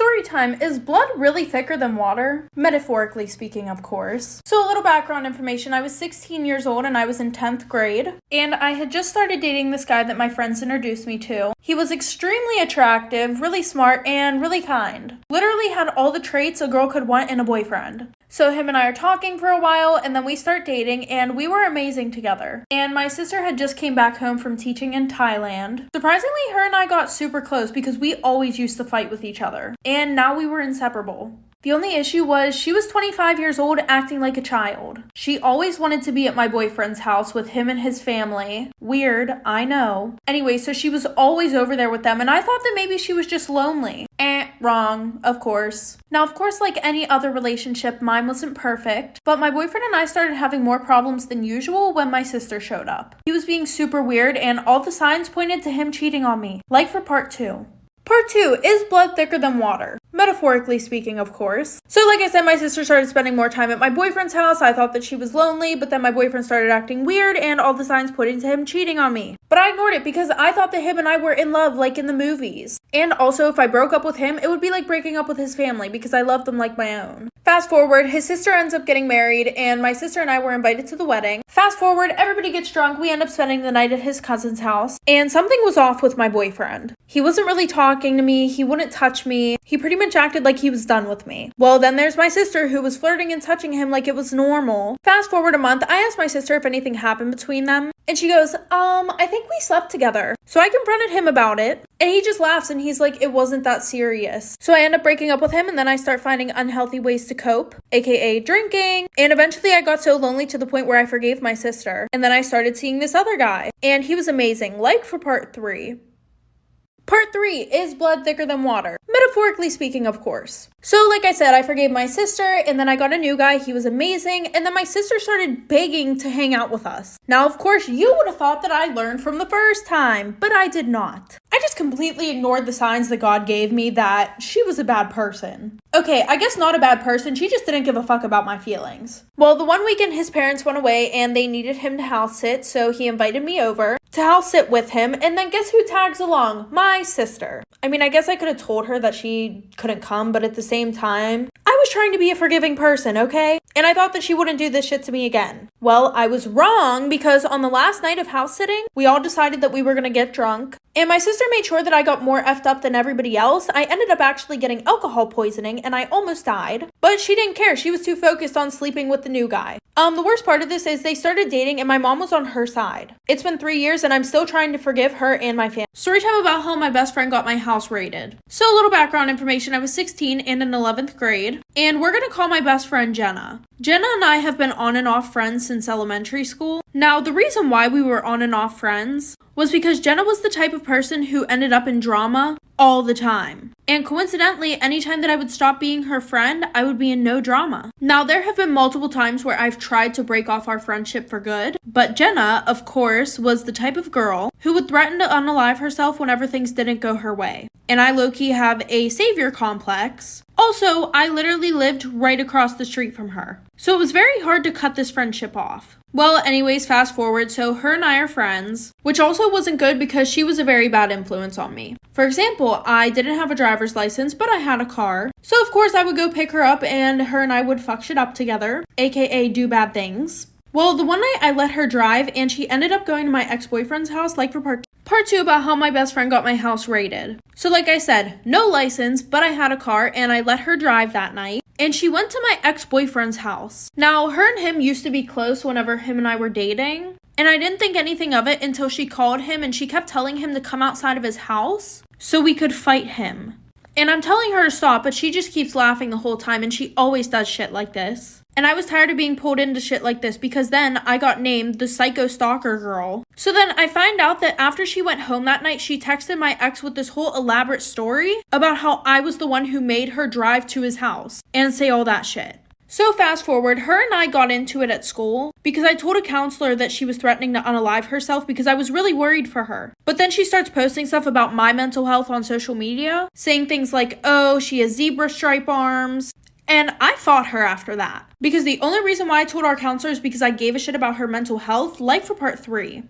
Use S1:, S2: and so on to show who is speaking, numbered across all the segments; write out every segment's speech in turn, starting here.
S1: Story time. Is blood really thicker than water? Metaphorically speaking, of course. So a little background information. I was 16 years old and I was in 10th grade. And I had just started dating this guy that my friends introduced me to. He was extremely attractive, really smart, and really kind. Literally had all the traits a girl could want in a boyfriend. So him and I are talking for a while, and then we start dating, and we were amazing together. And my sister had just came back home from teaching in Thailand. Surprisingly, her and I got super close because we always used to fight with each other. And now we were inseparable. The only issue was she was 25 years old acting like a child. She always wanted to be at my boyfriend's house with him and his family. Weird, I know. Anyway, so she was always over there with them, and I thought that maybe she was just lonely. Wrong, of course. Now, of course, like any other relationship, mine wasn't perfect, but my boyfriend and I started having more problems than usual when my sister showed up. He was being super weird, and all the signs pointed to him cheating on me. Like for part 2. Part 2, is blood thicker than water? Metaphorically speaking, of course. So like I said, my sister started spending more time at my boyfriend's house. I thought that she was lonely, but then my boyfriend started acting weird and all the signs pointing to him cheating on me. But I ignored it because I thought that him and I were in love like in the movies. And also, if I broke up with him, it would be like breaking up with his family because I loved them like my own. Fast forward, his sister ends up getting married and my sister and I were invited to the wedding. Fast forward, everybody gets drunk. We end up spending the night at his cousin's house. And something was off with my boyfriend. He wasn't really talking to me. He wouldn't touch me. He pretty much acted like he was done with me. Well, then there's my sister who was flirting and touching him like it was normal. Fast forward a month, I asked my sister if anything happened between them. And she goes, I think we slept together. So I confronted him about it. And he just laughs and he's like, it wasn't that serious. So I end up breaking up with him and then I start finding unhealthy ways to cope, aka drinking. And eventually I got so lonely to the point where I forgave my sister. And then I started seeing this other guy. And he was amazing, like for part 3. Part 3, is blood thicker than water? Metaphorically speaking, of course. So like I said, I forgave my sister and then I got a new guy. He was amazing. And then my sister started begging to hang out with us. Now, of course, you would have thought that I learned from the first time, but I did not. I just completely ignored the signs that God gave me that she was a bad person. Okay, I guess not a bad person. She just didn't give a fuck about my feelings. Well, the one weekend his parents went away and they needed him to house sit, so he invited me over to house sit with him. And then guess who tags along? My sister. I mean, I guess I could have told her that she couldn't come, but at the same time, I was trying to be a forgiving person, okay? And I thought that she wouldn't do this shit to me again. Well, I was wrong because on the last night of house sitting, we all decided that we were gonna get drunk. And my sister made sure that I got more effed up than everybody else. I ended up actually getting alcohol poisoning and I almost died. But she didn't care. She was too focused on sleeping with the new guy. The worst part of this is they started dating and my mom was on her side. It's been 3 years and I'm still trying to forgive her and my family. Story time about how my best friend got my house raided. So a little background information. I was 16 and in 11th grade. And we're gonna call my best friend Jenna. Jenna and I have been on and off friends since elementary school. Now, the reason why we were on and off friends was because Jenna was the type of person who ended up in drama all the time. And coincidentally, anytime that I would stop being her friend, I would be in no drama. Now, there have been multiple times where I've tried to break off our friendship for good, but Jenna, of course, was the type of girl who would threaten to unalive herself whenever things didn't go her way. And I low-key have a savior complex. Also, I literally lived right across the street from her. So it was very hard to cut this friendship off. Well, anyways, fast forward, so her and I are friends, which also wasn't good because she was a very bad influence on me. For example, I didn't have a driver's license, but I had a car. So of course I would go pick her up and her and I would fuck shit up together, aka do bad things. Well, the one night I let her drive and she ended up going to my ex-boyfriend's house, like for part 2 about how my best friend got my house raided. So like I said, no license, but I had a car and I let her drive that night. And she went to my ex-boyfriend's house. Now, her and him used to be close whenever him and I were dating. And I didn't think anything of it until she called him and she kept telling him to come outside of his house so we could fight him. And I'm telling her to stop, but she just keeps laughing the whole time and she always does shit like this. And I was tired of being pulled into shit like this because then I got named the psycho stalker girl. So then I find out that after she went home that night, she texted my ex with this whole elaborate story about how I was the one who made her drive to his house and say all that shit. So fast forward, her and I got into it at school because I told a counselor that she was threatening to unalive herself because I was really worried for her. But then she starts posting stuff about my mental health on social media, saying things like, oh, she has zebra stripe arms. And I fought her after that. Because the only reason why I told our counselor is because I gave a shit about her mental health, like for part 3.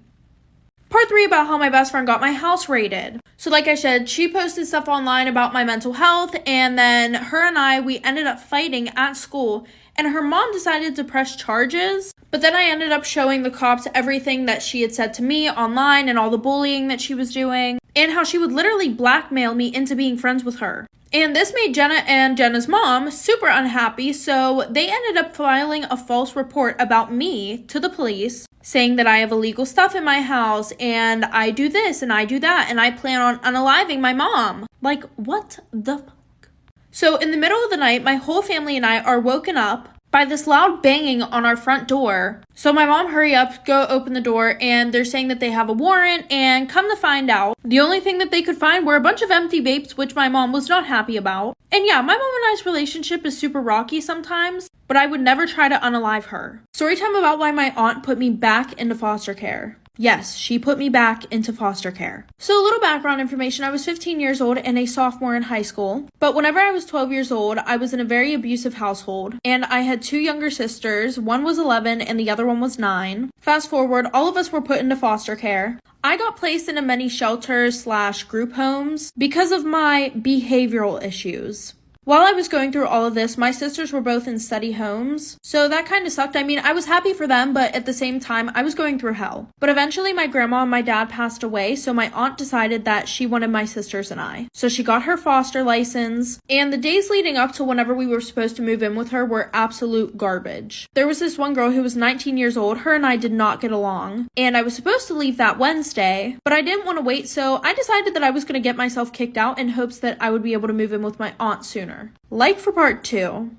S1: Part 3 about how my best friend got my house raided. So like I said, she posted stuff online about my mental health, and then her and we ended up fighting at school, and her mom decided to press charges. But then I ended up showing the cops everything that she had said to me online and all the bullying that she was doing, and how she would literally blackmail me into being friends with her. And this made Jenna and Jenna's mom super unhappy, so they ended up filing a false report about me to the police, saying that I have illegal stuff in my house, and I do this, and I do that, and I plan on unaliving my mom. Like, what the fuck? So in the middle of the night, my whole family and I are woken up by this loud banging on our front door. So my mom, hurry up, go open the door, and they're saying that they have a warrant, and come to find out, the only thing that they could find were a bunch of empty vapes, which my mom was not happy about. And yeah, my mom and I's relationship is super rocky sometimes, but I would never try to unalive her. Story time about why my aunt put me back into foster care. Yes, she put me back into foster care. So a little background information, I was 15 years old and a sophomore in high school. But whenever I was 12 years old, I was in a very abusive household. And I had two younger sisters. One was 11 and the other one was 9. Fast forward, all of us were put into foster care. I got placed into many shelters / group homes because of my behavioral issues. While I was going through all of this, my sisters were both in study homes, so that kind of sucked. I mean, I was happy for them, but at the same time, I was going through hell. But eventually, my grandma and my dad passed away, so my aunt decided that she wanted my sisters and I. So she got her foster license, and the days leading up to whenever we were supposed to move in with her were absolute garbage. There was this one girl who was 19 years old. Her and I did not get along, and I was supposed to leave that Wednesday, but I didn't want to wait, so I decided that I was going to get myself kicked out in hopes that I would be able to move in with my aunt sooner. Like for part 2.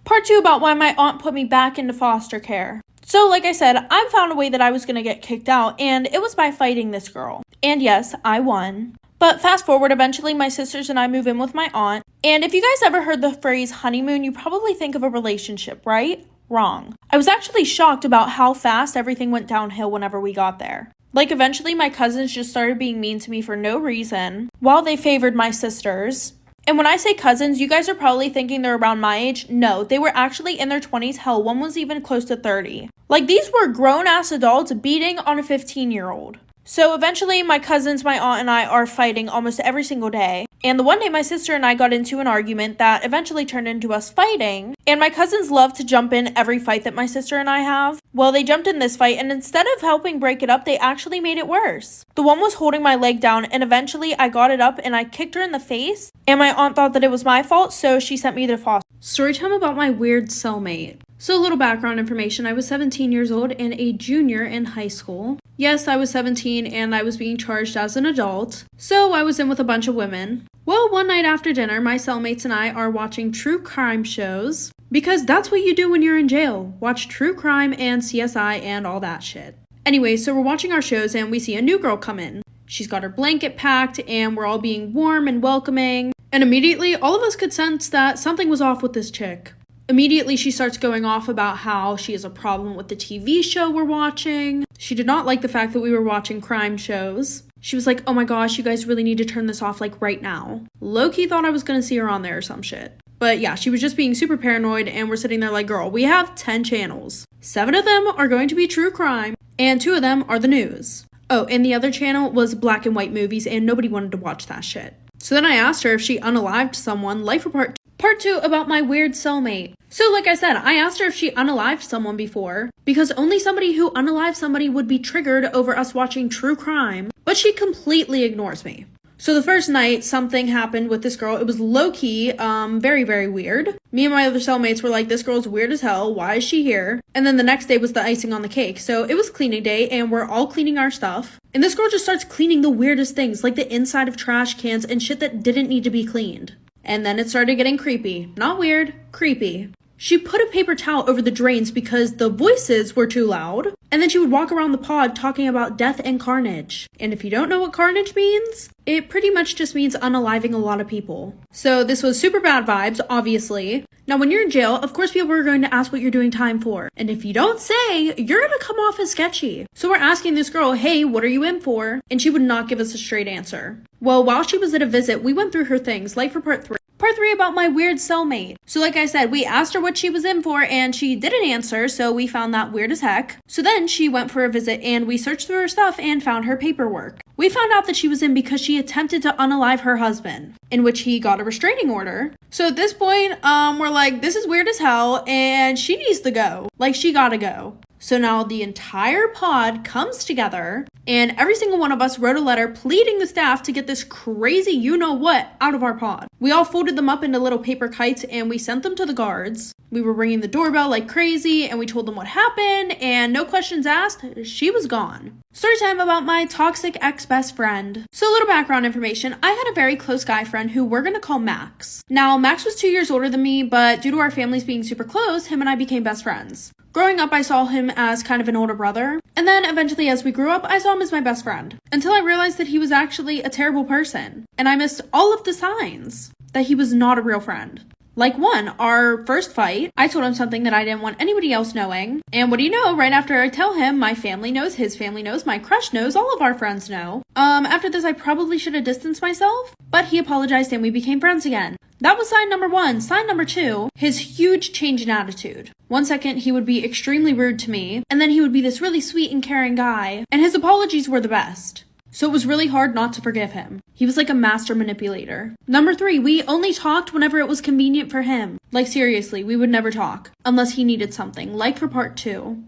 S1: Part 2 about why my aunt put me back into foster care. So like I said, I found a way that I was going to get kicked out, and it was by fighting this girl. And yes, I won. But fast forward, eventually my sisters and I move in with my aunt. And if you guys ever heard the phrase honeymoon, you probably think of a relationship, right? Wrong. I was actually shocked about how fast everything went downhill whenever we got there. Like, eventually my cousins just started being mean to me for no reason, while they favored my sisters. And when I say cousins, you guys are probably thinking they're around my age. No, they were actually in their 20s. Hell, one was even close to 30. Like, these were grown-ass adults beating on a 15-year-old. So eventually, my cousins, my aunt, and I are fighting almost every single day. And the one day, my sister and I got into an argument that eventually turned into us fighting. And my cousins love to jump in every fight that my sister and I have. Well, they jumped in this fight, and instead of helping break it up, they actually made it worse. The one was holding my leg down, and eventually I got it up and I kicked her in the face. And my aunt thought that it was my fault, so she sent me to foster. Story time about my weird cellmate. So a little background information, I was 17 years old and a junior in high school. Yes, I was 17 and I was being charged as an adult, so I was in with a bunch of women. Well, one night after dinner, my cellmates and I are watching true crime shows, because that's what you do when you're in jail, watch true crime and CSI and all that shit. Anyway, so we're watching our shows and we see a new girl come in. She's got her blanket packed and we're all being warm and welcoming, and immediately all of us could sense that something was off with this chick. Immediately, she starts going off about how she has a problem with the TV show we're watching. She did not like the fact that we were watching crime shows. She was like, oh my gosh, you guys really need to turn this off like right now. Low-key thought I was gonna see her on there or some shit. But yeah, she was just being super paranoid, and we're sitting there like, girl, we have 10 channels. 7 of them are going to be true crime, and 2 of them are the news. Oh, and the other channel was black and white movies, and nobody wanted to watch that shit. So then I asked her if she unalived someone, life report. Part 2 about my weird cellmate. So like I said, I asked her if she unalived someone before, because only somebody who unalived somebody would be triggered over us watching true crime, but she completely ignores me. So the first night, something happened with this girl. It was low-key, very, very weird. Me and my other cellmates were like, this girl's weird as hell, why is she here? And then the next day was the icing on the cake. So it was cleaning day, and we're all cleaning our stuff. And this girl just starts cleaning the weirdest things, like the inside of trash cans and shit that didn't need to be cleaned. And then it started getting creepy. Not weird, creepy. She put a paper towel over the drains because the voices were too loud. And then she would walk around the pod talking about death and carnage. And if you don't know what carnage means, it pretty much just means unaliving a lot of people. So this was super bad vibes, obviously. Now, when you're in jail, of course people are going to ask what you're doing time for. And if you don't say, you're going to come off as sketchy. So we're asking this girl, hey, what are you in for? And she would not give us a straight answer. Well, while she was at a visit, we went through her things, like for part 3. Part 3 about my weird cellmate. So like I said, we asked her what she was in for and she didn't answer, so we found that weird as heck. So then she went for a visit and we searched through her stuff and found her paperwork. We found out that she was in because she attempted to unalive her husband, in which he got a restraining order. So at this point, we're like, this is weird as hell, and she needs to go. Like, she gotta go. So now the entire pod comes together, and every single one of us wrote a letter pleading the staff to get this crazy you-know-what out of our pod. We all folded them up into little paper kites, and we sent them to the guards. We were ringing the doorbell like crazy, and we told them what happened, and no questions asked, she was gone. Story time about my toxic ex-best friend. So a little background information. I had a very close guy friend who we're gonna call Max. Now, Max was 2 years older than me, but due to our families being super close, him and I became best friends. Growing up, I saw him as kind of an older brother, and then eventually as we grew up, I saw him as my best friend, until I realized that he was actually a terrible person, and I missed all of the signs that he was not a real friend. Like one, our first fight, I told him something that I didn't want anybody else knowing, and what do you know, right after I tell him, my family knows, his family knows, my crush knows, all of our friends know. After this, I probably should have distanced myself, but he apologized and we became friends again. That was sign number 1. Sign number 2, his huge change in attitude. 1 second, he would be extremely rude to me, and then he would be this really sweet and caring guy, and his apologies were the best. So it was really hard not to forgive him. He was like a master manipulator. Number 3, we only talked whenever it was convenient for him. Like seriously, we would never talk, unless he needed something, like for part 2.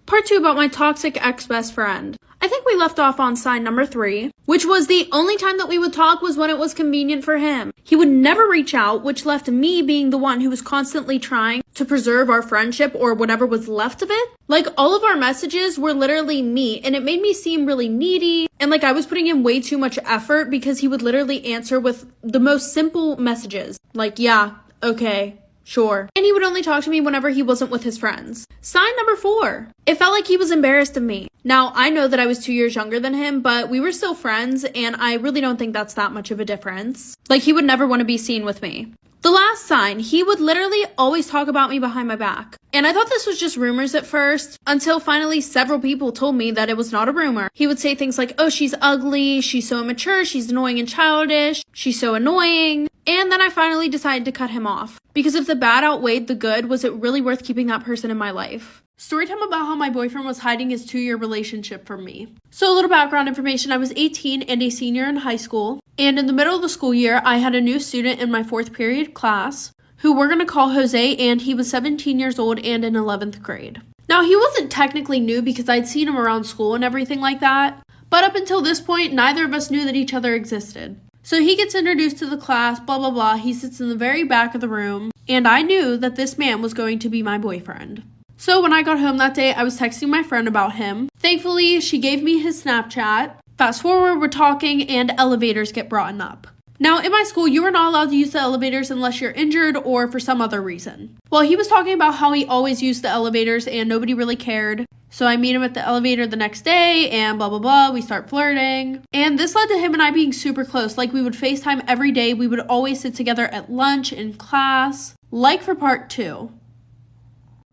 S1: Part 2 about my toxic ex-best friend. I think we left off on sign number 3, which was the only time that we would talk was when it was convenient for him. He would never reach out, which left me being the one who was constantly trying to preserve our friendship or whatever was left of it. Like, all of our messages were literally me, and it made me seem really needy, and like I was putting in way too much effort because he would literally answer with the most simple messages. Like, yeah, okay, sure. And he would only talk to me whenever he wasn't with his friends. Sign number 4. It felt like he was embarrassed of me. Now, I know that I was 2 years younger than him, but we were still friends, and I really don't think that's that much of a difference. Like, he would never want to be seen with me. The last sign, he would literally always talk about me behind my back. And I thought this was just rumors at first, until finally several people told me that it was not a rumor. He would say things like, oh, she's ugly, she's so immature, she's annoying and childish, she's so annoying. And then I finally decided to cut him off. Because if the bad outweighed the good, was it really worth keeping that person in my life? Storytime about how my boyfriend was hiding his 2-year relationship from me. So a little background information, I was 18 and a senior in high school. And in the middle of the school year, I had a new student in my 4th period class who we're going to call Jose, and he was 17 years old and in 11th grade. Now, he wasn't technically new because I'd seen him around school and everything like that. But up until this point, neither of us knew that each other existed. So he gets introduced to the class, blah, blah, blah. He sits in the very back of the room, and I knew that this man was going to be my boyfriend. So when I got home that day, I was texting my friend about him. Thankfully, she gave me his Snapchat. Fast forward, we're talking, and elevators get brought up. Now, in my school, you are not allowed to use the elevators unless you're injured or for some other reason. Well, he was talking about how he always used the elevators and nobody really cared. So I meet him at the elevator the next day and blah, blah, blah. We start flirting. And this led to him and I being super close. Like, we would FaceTime every day. We would always sit together at lunch, in class. Like for part 2.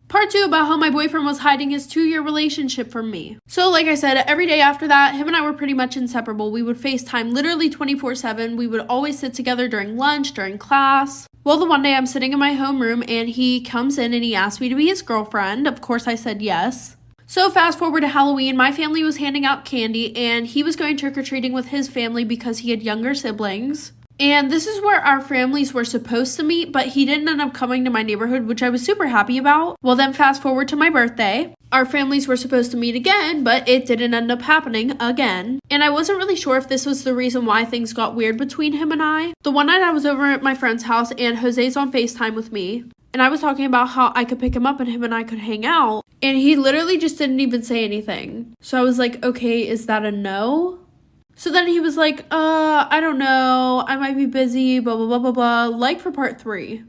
S1: Part 2 about how my boyfriend was hiding his 2-year relationship from me. So like I said, every day after that, him and I were pretty much inseparable. We would FaceTime literally 24/7. We would always sit together during lunch, during class. Well, the one day I'm sitting in my homeroom and he comes in and he asked me to be his girlfriend. Of course, I said yes. So fast forward to Halloween, my family was handing out candy and he was going trick-or-treating with his family because he had younger siblings. And this is where our families were supposed to meet, but he didn't end up coming to my neighborhood, which I was super happy about. Well, then fast forward to my birthday. Our families were supposed to meet again, but it didn't end up happening again. And I wasn't really sure if this was the reason why things got weird between him and I. The one night I was over at my friend's house and Jose's on FaceTime with me. And I was talking about how I could pick him up and him and I could hang out. And he literally just didn't even say anything. So I was like, okay, is that a no? So then he was like, I don't know, I might be busy, blah, blah, blah, blah, blah, like for part 3.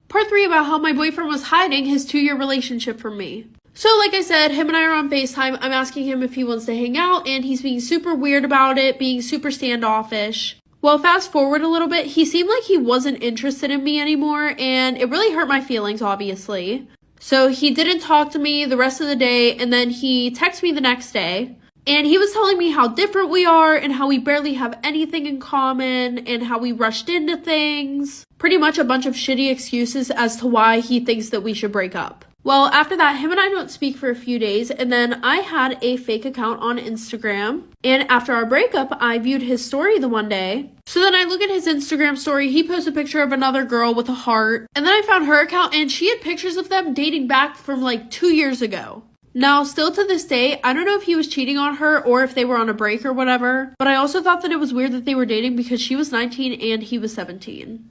S1: Part 3 about how my boyfriend was hiding his 2-year relationship from me. So like I said, him and I are on FaceTime, I'm asking him if he wants to hang out, and he's being super weird about it, being super standoffish. Well, fast forward a little bit, he seemed like he wasn't interested in me anymore, and it really hurt my feelings, obviously. So he didn't talk to me the rest of the day, and then he texted me the next day. And he was telling me how different we are and how we barely have anything in common and how we rushed into things. Pretty much a bunch of shitty excuses as to why he thinks that we should break up.
S2: Well, after that, him and I don't speak for a few days, and then I had a fake account on Instagram, and after our breakup, I viewed his story the one day. So then I look at his Instagram story, he posted a picture of another girl with a heart, and then I found her account, and she had pictures of them dating back from like 2 years ago. Now, still to this day, I don't know if he was cheating on her or if they were on a break or whatever, but I also thought that it was weird that they were dating because she was 19 and he was 17.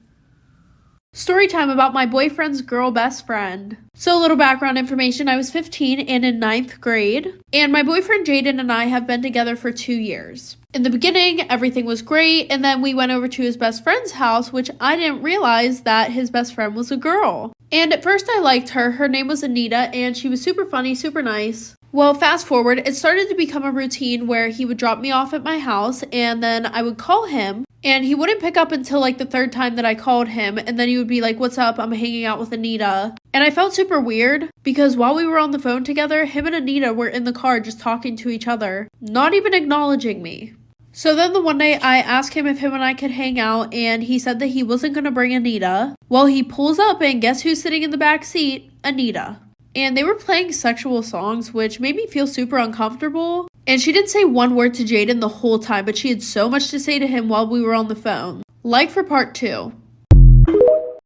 S2: Story time about my boyfriend's girl best friend. So a little background information, I was 15 and in 9th grade, and my boyfriend Jaden and I have been together for 2 years. In the beginning, everything was great, and then we went over to his best friend's house, which I didn't realize that his best friend was a girl. And at first I liked her. Her name was Anita, and she was super funny, super nice. Well, fast forward, it started to become a routine where he would drop me off at my house, and then I would call him, and he wouldn't pick up until like the 3rd time that I called him, and then he would be like, "What's up? I'm hanging out with Anita." And I felt super weird because while we were on the phone together, him and Anita were in the car just talking to each other, not even acknowledging me. So then the one day I asked him if him and I could hang out, and he said that he wasn't going to bring Anita. Well, he pulls up, and guess who's sitting in the back seat? Anita. And they were playing sexual songs, which made me feel super uncomfortable. And she didn't say one word to Jaden the whole time, but she had so much to say to him while we were on the phone. Like for part 2.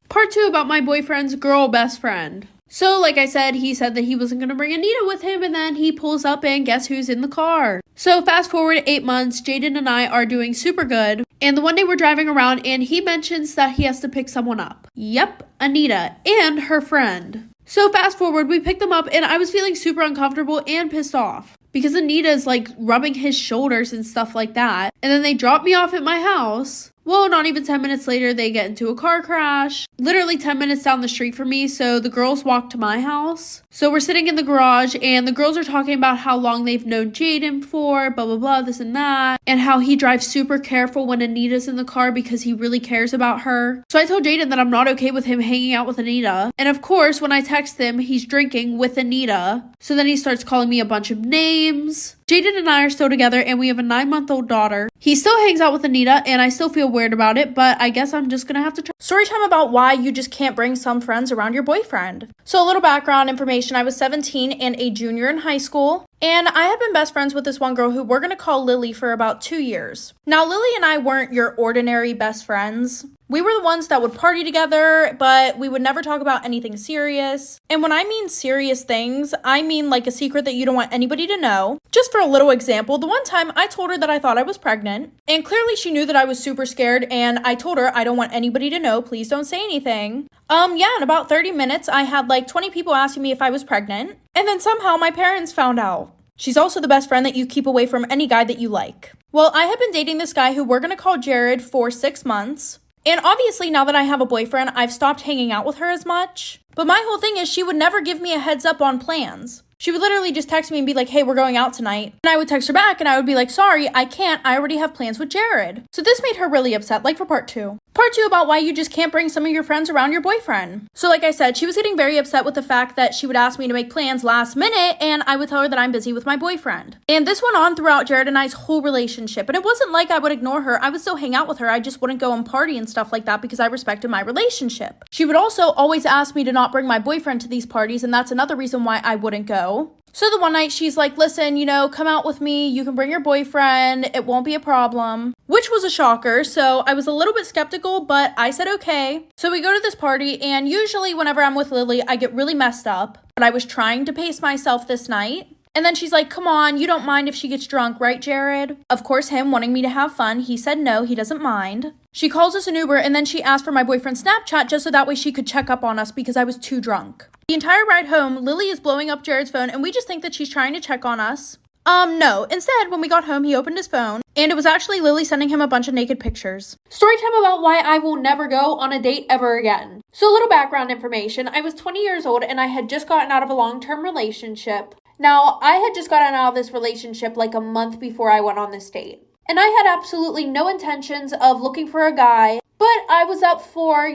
S2: Part 2 about my boyfriend's girl best friend. So, like I said, he said that he wasn't going to bring Anita with him, and then he pulls up, and guess who's in the car? So, fast forward 8 months, Jaden and I are doing super good, and the one day we're driving around, and he mentions that he has to pick someone up. Yep, Anita, and her friend. So, fast forward, we picked them up, and I was feeling super uncomfortable and pissed off, because Anita's, like, rubbing his shoulders and stuff like that, and then they drop me off at my house. Well, not even 10 minutes later, they get into a car crash. Literally 10 minutes down the street from me, so the girls walk to my house. So we're sitting in the garage, and the girls are talking about how long they've known Jaden for, blah, blah, blah, this and that, and how he drives super careful when Anita's in the car because he really cares about her. So I told Jaden that I'm not okay with him hanging out with Anita. And of course, when I text him, he's drinking with Anita. So then he starts calling me a bunch of names. Jaden and I are still together, and we have a 9-month-old daughter. He still hangs out with Anita, and I still feel weird about it, but I guess I'm just gonna have to try.
S1: Story time about why you just can't bring some friends around your boyfriend. So a little background information, I was 17 and a junior in high school, and I have been best friends with this one girl who we're gonna call Lily for about 2 years. Now, Lily and I weren't your ordinary best friends. We were the ones that would party together, but we would never talk about anything serious. And when I mean serious things, I mean like a secret that you don't want anybody to know. Just for a little example, the one time I told her that I thought I was pregnant, and clearly she knew that I was super scared, and I told her I don't want anybody to know, please don't say anything. In about 30 minutes, I had like 20 people asking me if I was pregnant, and then somehow my parents found out. She's also the best friend that you keep away from any guy that you like. Well, I have been dating this guy who we're gonna call Jared for 6 months. And obviously, now that I have a boyfriend, I've stopped hanging out with her as much. But my whole thing is she would never give me a heads up on plans. She would literally just text me and be like, "Hey, we're going out tonight." And I would text her back and I would be like, "Sorry, I can't. I already have plans with Jared." So this made her really upset, like for part 2. Part 2 about why you just can't bring some of your friends around your boyfriend. So like I said, she was getting very upset with the fact that she would ask me to make plans last minute and I would tell her that I'm busy with my boyfriend. And this went on throughout Jared and I's whole relationship. And it wasn't like I would ignore her. I would still hang out with her. I just wouldn't go and party and stuff like that because I respected my relationship. She would also always ask me to not bring my boyfriend to these parties, and that's another reason why I wouldn't go. So the one night she's like, "Listen, come out with me. You can bring your boyfriend. It won't be a problem." Which was a shocker. So I was a little bit skeptical, but I said okay. So we go to this party, and usually whenever I'm with Lily, I get really messed up. But I was trying to pace myself this night. And then she's like, "Come on, you don't mind if she gets drunk, right, Jared?" Of course, him wanting me to have fun, he said no, he doesn't mind. She calls us an Uber, and then she asked for my boyfriend's Snapchat just so that way she could check up on us because I was too drunk. The entire ride home, Lily is blowing up Jared's phone, and we just think that she's trying to check on us. No. Instead, when we got home, he opened his phone, and it was actually Lily sending him a bunch of naked pictures. Story time about why I will never go on a date ever again. So a little background information. I was 20 years old, and I had just gotten out of a long-term relationship. Now, I had just gotten out of this relationship like a month before I went on this date. And I had absolutely no intentions of looking for a guy, but I was up for,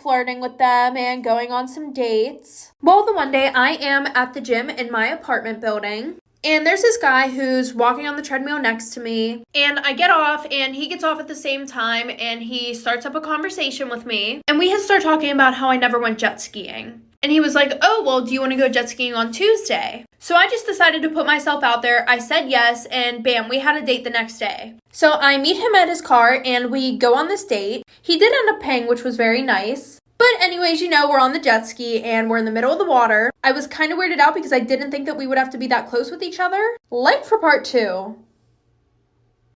S1: flirting with them and going on some dates. Well, the one day I am at the gym in my apartment building, And there's this guy who's walking on the treadmill next to me. And I get off and he gets off at the same time and he starts up a conversation with me. And we had started talking about how I never went jet skiing. And he was like, oh, well, do you want to go jet skiing on Tuesday? So I just decided to put myself out there. I said yes, and bam, we had a date the next day. So I meet him at his car, and we go on this date. He did end up paying, which was very nice. But anyways, you know, we're on the jet ski, and we're in the middle of the water. I was kind of weirded out because I didn't think that we would have to be that close with each other. Like for part 2.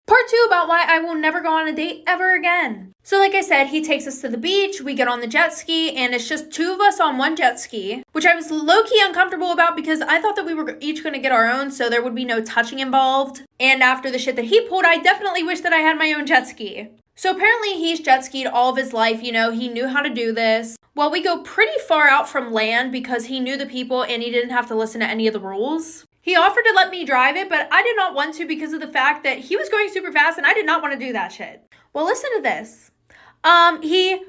S1: Part 2 about why I will never go on a date ever again. So like I said, he takes us to the beach, we get on the jet ski, and it's just 2 of us on one jet ski, which I was low-key uncomfortable about because I thought that we were each going to get our own, so there would be no touching involved. And after the shit that he pulled, I definitely wish that I had my own jet ski. So apparently he's jet skied all of his life, you know, he knew how to do this. Well, we go pretty far out from land because he knew the people and he didn't have to listen to any of the rules. He offered to let me drive it, but I did not want to because of the fact that he was going super fast and I did not want to do that shit. Well, listen to this. He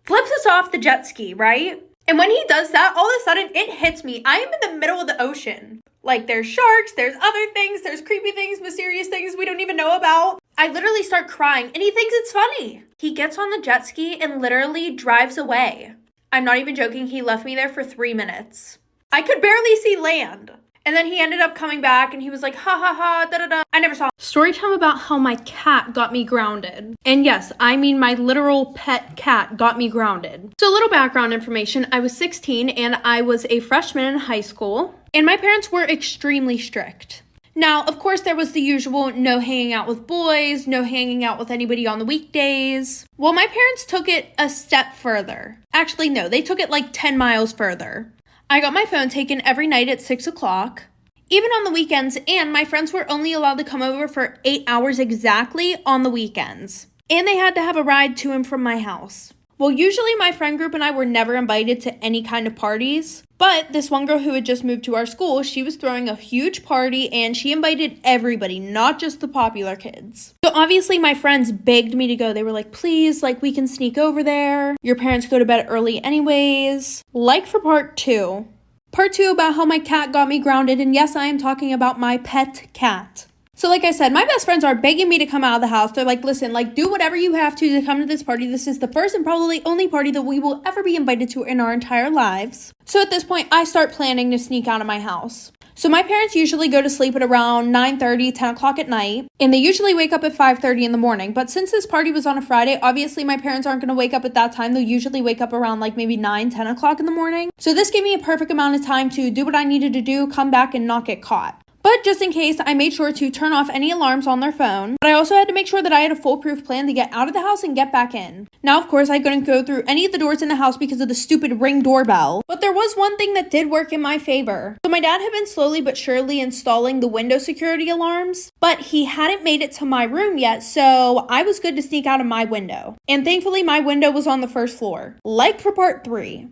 S1: flips us off the jet ski, right? And when he does that, all of a sudden it hits me. I am in the middle of the ocean. Like there's sharks, there's other things, there's creepy things, mysterious things we don't even know about. I literally start crying and he thinks it's funny. He gets on the jet ski and literally drives away. I'm not even joking. He left me there for 3 minutes. I could barely see land. And then he ended up coming back and he was like, ha ha ha, da da da. I never saw him. Story time about how my cat got me grounded. And yes, I mean my literal pet cat got me grounded. So a little background information. I was 16 and I was a freshman in high school. And my parents were extremely strict. Now, of course, there was the usual no hanging out with boys, no hanging out with anybody on the weekdays. Well, my parents took it a step further. Actually, no, they took it like 10 miles further. I got my phone taken every night at 6 o'clock, even on the weekends, and my friends were only allowed to come over for 8 hours exactly on the weekends. And they had to have a ride to and from my house. Well, usually my friend group and I were never invited to any kind of parties, but this one girl who had just moved to our school, she was throwing a huge party and she invited everybody, not just the popular kids. So obviously my friends begged me to go. They were like, please, like we can sneak over there. Your parents go to bed early anyways. Like for part 2. Part 2 about how my cat got me grounded, and yes, I am talking about my pet cat. So like I said, my best friends are begging me to come out of the house. They're like, listen, like do whatever you have to come to this party. This is the first and probably only party that we will ever be invited to in our entire lives. So at this point, I start planning to sneak out of my house. So my parents usually go to sleep at around 9:30, 10 o'clock at night, and they usually wake up at 5:30 in the morning. But since this party was on a Friday, obviously my parents aren't going to wake up at that time. They'll usually wake up around like maybe 9, 10 o'clock in the morning. So this gave me a perfect amount of time to do what I needed to do, come back and not get caught. But just in case, I made sure to turn off any alarms on their phone. But I also had to make sure that I had a foolproof plan to get out of the house and get back in. Now, of course, I couldn't go through any of the doors in the house because of the stupid Ring doorbell. But there was one thing that did work in my favor. So my dad had been slowly but surely installing the window security alarms, but he hadn't made it to my room yet, so I was good to sneak out of my window. And thankfully, my window was on the first floor. Like for part 3.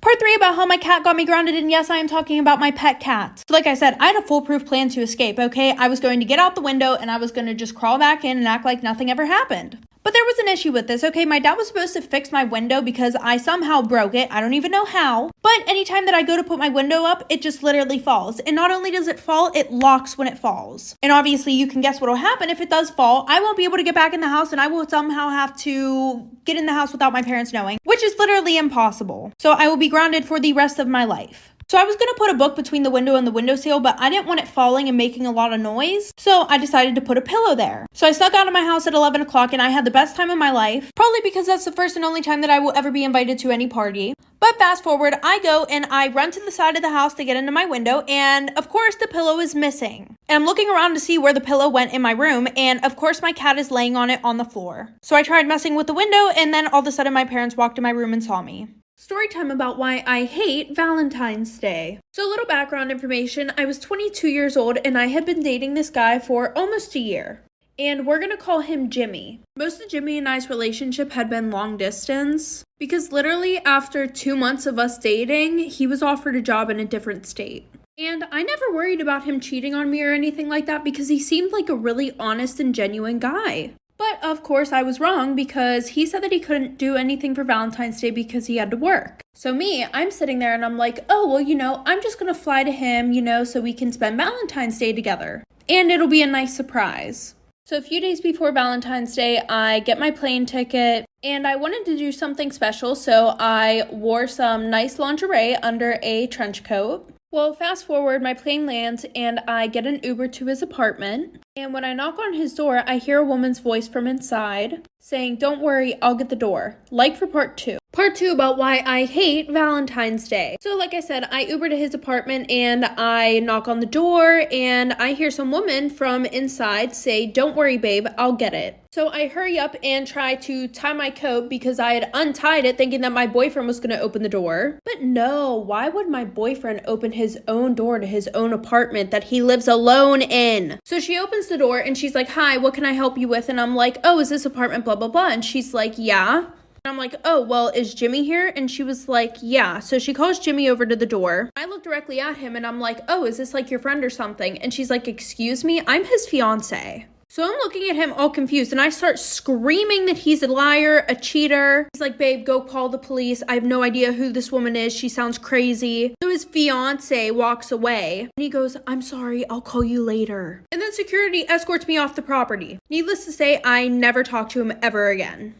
S1: Part 3 about how my cat got me grounded, and yes, I am talking about my pet cat. So like I said, I had a foolproof plan to escape, okay? I was going to get out the window and I was going to just crawl back in and act like nothing ever happened. But there was an issue with this, okay? My dad was supposed to fix my window because I somehow broke it. I don't even know how. But anytime that I go to put my window up, it just literally falls. And not only does it fall, it locks when it falls. And obviously you can guess what will happen if it does fall. I won't be able to get back in the house and I will somehow have to get in the house without my parents knowing, which is literally impossible. So I will be grounded for the rest of my life. So I was going to put a book between the window and the windowsill, but I didn't want it falling and making a lot of noise, so I decided to put a pillow there. So I snuck out of my house at 11 o'clock and I had the best time of my life, probably because that's the first and only time that I will ever be invited to any party. But fast forward, I go and I run to the side of the house to get into my window, and of course the pillow is missing. And I'm looking around to see where the pillow went in my room, and of course my cat is laying on it on the floor. So I tried messing with the window, and then all of a sudden my parents walked in my room and saw me. Story time about why I hate Valentine's Day. So a little background information, I was 22 years old and I had been dating this guy for almost a year. And we're gonna call him Jimmy. Most of Jimmy and I's relationship had been long distance because literally after 2 months of us dating, he was offered a job in a different state. And I never worried about him cheating on me or anything like that because he seemed like a really honest and genuine guy. But of course I was wrong because he said that he couldn't do anything for Valentine's Day because he had to work. So me, I'm sitting there and I'm like, oh, well, I'm just gonna fly to him, so we can spend Valentine's Day together. And it'll be a nice surprise. So a few days before Valentine's Day, I get my plane ticket and I wanted to do something special, so I wore some nice lingerie under a trench coat. Well, fast forward, my plane lands and I get an Uber to his apartment. And when I knock on his door, I hear a woman's voice from inside saying, "Don't worry, I'll get the door." Like for part 2. Part 2 about why I hate Valentine's Day. So like I said, I Uber to his apartment and I knock on the door and I hear some woman from inside say, "Don't worry, babe, I'll get it." So I hurry up and try to tie my coat because I had untied it thinking that my boyfriend was going to open the door. But no, why would my boyfriend open his own door to his own apartment that he lives alone in? So she opens the door and she's like, "Hi, what can I help you with?" And I'm like, "Oh, is this apartment blah, blah, blah?" And she's like, "Yeah." I'm like, "Oh, well, is Jimmy here?" And she was like, "Yeah." So she calls Jimmy over to the door. I look directly at him and I'm like, "Oh, is this like your friend or something?" And she's like, "Excuse me, I'm his fiance." So I'm looking at him all confused and I start screaming that he's a liar, a cheater. He's like, "Babe, go call the police. I have no idea who this woman is. She sounds crazy." So his fiance walks away and he goes, "I'm sorry, I'll call you later." And then security escorts me off the property. Needless to say, I never talked to him ever again.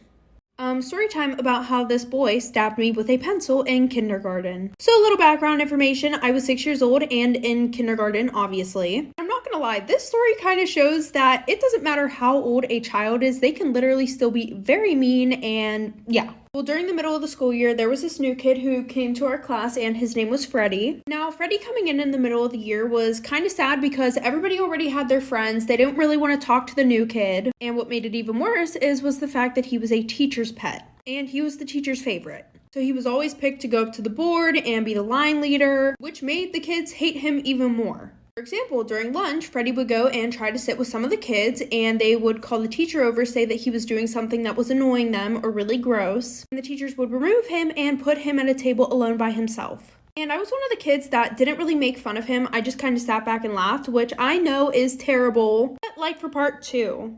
S1: Story time about how this boy stabbed me with a pencil in kindergarten. So a little background information, I was 6 years old and in kindergarten, obviously. I'm not gonna lie, this story kind of shows that it doesn't matter how old a child is, they can literally still be very mean and yeah. Well, during the middle of the school year, there was this new kid who came to our class and his name was Freddie. Now, Freddie coming in the middle of the year was kind of sad because everybody already had their friends. They didn't really want to talk to the new kid. And what made it even worse was the fact that he was a teacher's pet. And he was the teacher's favorite. So he was always picked to go up to the board and be the line leader, which made the kids hate him even more. For example, during lunch, Freddie would go and try to sit with some of the kids and they would call the teacher over, say that he was doing something that was annoying them or really gross. And the teachers would remove him and put him at a table alone by himself. And I was one of the kids that didn't really make fun of him. I just kind of sat back and laughed, which I know is terrible. But like for part 2.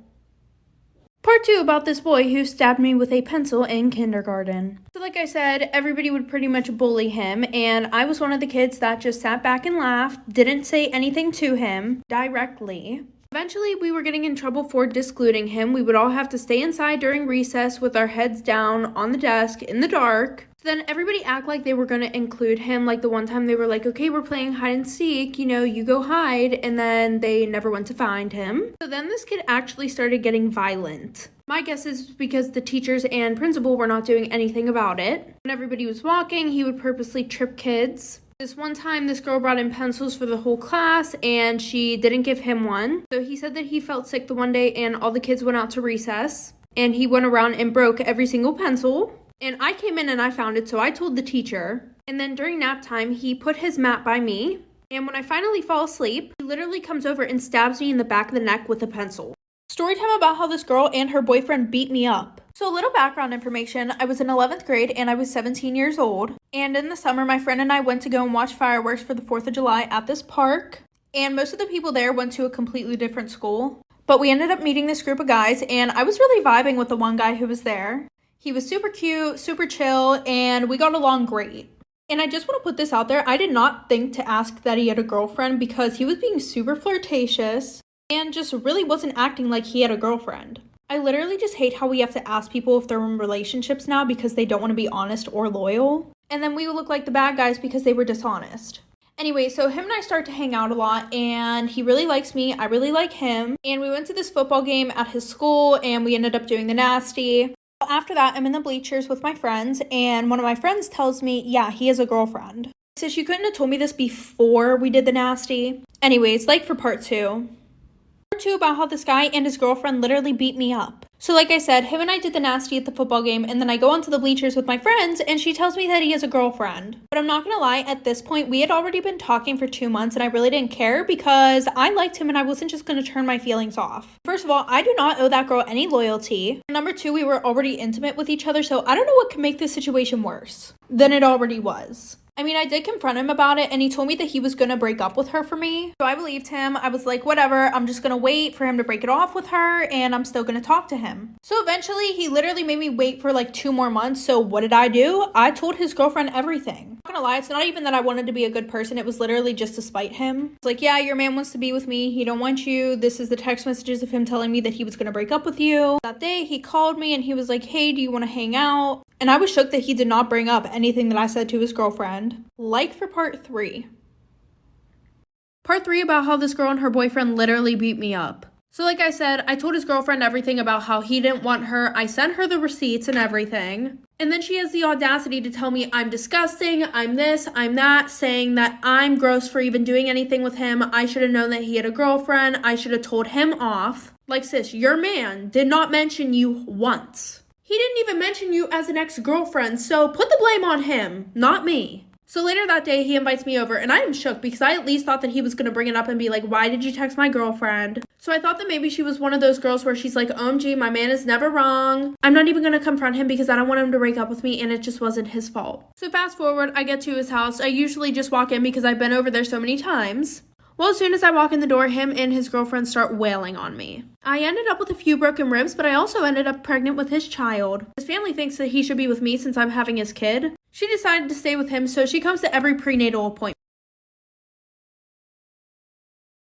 S1: Part 2 about this boy who stabbed me with a pencil in kindergarten. So like I said, everybody would pretty much bully him, and I was one of the kids that just sat back and laughed, didn't say anything to him directly. Eventually, we were getting in trouble for discluding him. We would all have to stay inside during recess with our heads down on the desk in the dark. So then everybody act like they were going to include him. Like the one time they were like, "Okay, we're playing hide and seek, you go hide." And then they never went to find him. So then this kid actually started getting violent. My guess is because the teachers and principal were not doing anything about it. When everybody was walking, he would purposely trip kids. This one time, this girl brought in pencils for the whole class, and she didn't give him one. So he said that he felt sick the one day, and all the kids went out to recess. And he went around and broke every single pencil. And I came in and I found it, so I told the teacher. And then during nap time, he put his mat by me. And when I finally fall asleep, he literally comes over and stabs me in the back of the neck with a pencil. Story time about how this girl and her boyfriend beat me up. So a little background information, I was in 11th grade and I was 17 years old. And in the summer, my friend and I went to go and watch fireworks for the 4th of July at this park. And most of the people there went to a completely different school. But we ended up meeting this group of guys and I was really vibing with the one guy who was there. He was super cute, super chill, and we got along great. And I just want to put this out there, I did not think to ask that he had a girlfriend because he was being super flirtatious and just really wasn't acting like he had a girlfriend. I literally just hate how we have to ask people if they're in relationships now because they don't want to be honest or loyal. And then we would look like the bad guys because they were dishonest. Anyway, so him and I start to hang out a lot and he really likes me, I really like him. And we went to this football game at his school and we ended up doing the nasty. After that, I'm in the bleachers with my friends and one of my friends tells me, yeah, he has a girlfriend. So she couldn't have told me this before we did the nasty. Anyways, like for part 2. Part 2 about how this guy and his girlfriend literally beat me up. So like I said, him and I did the nasty at the football game and then I go onto the bleachers with my friends and she tells me that he has a girlfriend. But I'm not gonna lie, at this point, we had already been talking for 2 months and I really didn't care because I liked him and I wasn't just gonna turn my feelings off. First of all, I do not owe that girl any loyalty. Number 2, we were already intimate with each other, so I don't know what could make this situation worse than it already was. I mean, I did confront him about it and he told me that he was gonna break up with her for me. So I believed him. I was like, whatever, I'm just gonna wait for him to break it off with her and I'm still gonna talk to him. So eventually he literally made me wait for like 2 more months. So what did I do? I told his girlfriend everything. I'm not gonna lie, it's not even that I wanted to be a good person. It was literally just to spite him. It's like, yeah, your man wants to be with me. He don't want you. This is the text messages of him telling me that he was gonna break up with you. That day he called me and he was like, hey, do you wanna hang out? And I was shook that he did not bring up anything that I said to his girlfriend. Like for part 3. Part 3 about how this girl and her boyfriend literally beat me up. So like I said, I told his girlfriend everything about how he didn't want her. I sent her the receipts and everything. And then she has the audacity to tell me I'm disgusting, I'm this, I'm that, saying that I'm gross for even doing anything with him. I should have known that he had a girlfriend. I should have told him off. Like, sis, your man did not mention you once. He didn't even mention you as an ex-girlfriend, so put the blame on him, not me. So later that day, he invites me over, and I am shook because I at least thought that he was going to bring it up and be like, why did you text my girlfriend? So I thought that maybe she was one of those girls where she's like, OMG, my man is never wrong. I'm not even going to confront him because I don't want him to break up with me, and it just wasn't his fault. So fast forward, I get to his house. I usually just walk in because I've been over there so many times. Well, as soon as I walk in the door, him and his girlfriend start wailing on me. I ended up with a few broken ribs, but I also ended up pregnant with his child. His family thinks that he should be with me since I'm having his kid. She decided to stay with him, so she comes to every prenatal appointment.